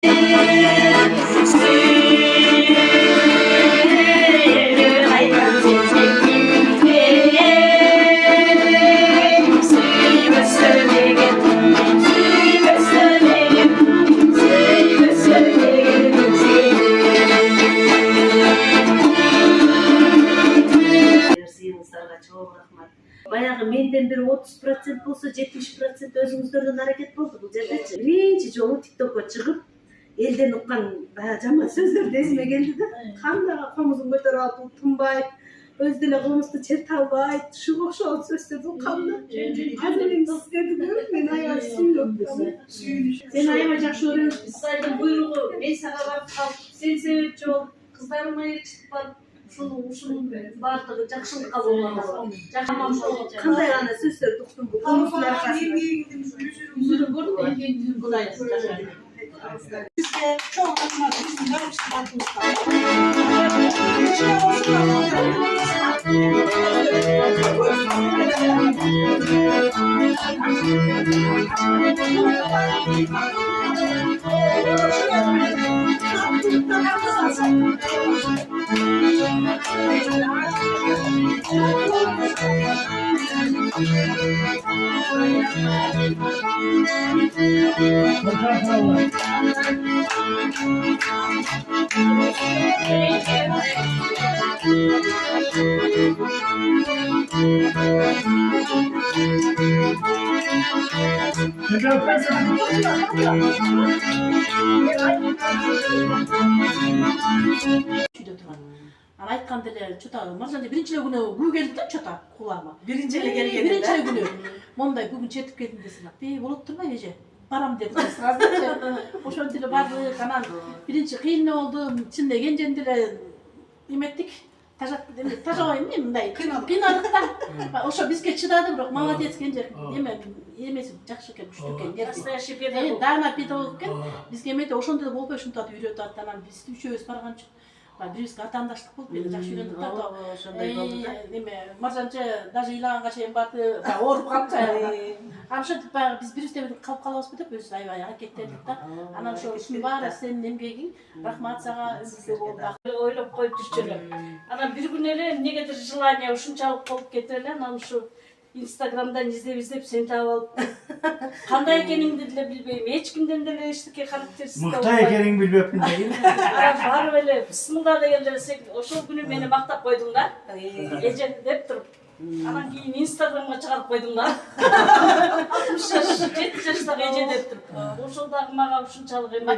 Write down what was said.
Баягы менден бир 30% болсо 70% өзүңүздөрдөн аракет болду бул жердечи. Биринчи жолу TikTokко чыгып, элден уккан жаман сөздөрдү эсиме келди да. Кандай комузун көтөрүп алып, тынбайт, өз деле комузду черте албайт, ушуга окшогон сөздөрдү укканда. Азыр эми сиздерди көрүп мен аябай сүйүнүп калдым. Сен аябай жакшы көрөбүз. Кудайдын буйругу мен сага барып калып, сен себепчи болуп, кыздарыма ээрчитип барып, ушунун баардыгы жакшылыкка болгонго. Кандай гана сөздөрдү уктум бул комуздун аркасында. Bizde çok anlatmışlar, Ана айткан деле чота Маржан биринчи эле күнү күү келди да чота кулама. Биринчи эле келген. Биринчи эле күнү. Мондай бүгүн четип келдим десем, болуп турбайбы эже? Барам деп сразу. Ошентип эле бардык. Анан биринчи кыйын болду. Чын кенжени деле эметтик. Тажабайм мен мындай. Кыйналдык да. Ошо бизге чыдады, бирок молодец кенже. Эмеси жакшы экен, күчтүү экен. Настоящий педагог. Дана педагог экен. Бизге эметип ошондой да болбой ушинтип атып үйрөтүп атты. Анан биз үчөөбүз барганчы бирибизге атаандаштык болуп, мен жакшы үйрөндүк да. Ошондой болду да. Эме Маржанчы даже ыйлаганга чейин барды, ооруп калчу. Ошентип баягы биз бирибизден калып калабызбы деп өзүбүз аябай аракеттендик да. Анан ошонун баары сенин эмгегиң. Рахмат сага, өзүңө болду. Ойлоп коюп жүрчү эле. Анан бир күнү эле эмнегедир желание ушунчалык болуп кетип эле, анан ушу Инстаграмдан издеп сени таап алып. Кандай экениңди деле билбейм, эч кимден деле эчтеке характерсиз. Мыкта экениңди билбепмин деген. Барып эле бисмилла дегенде ошол күнү мени мактап койдуң да. Эже деп туруп. Анан кийин Инстаграмга чыгарып койдуң да. 60 жаш, 7 жаштагы эже деп туруп. Ошол дагы мага ушунчалык эме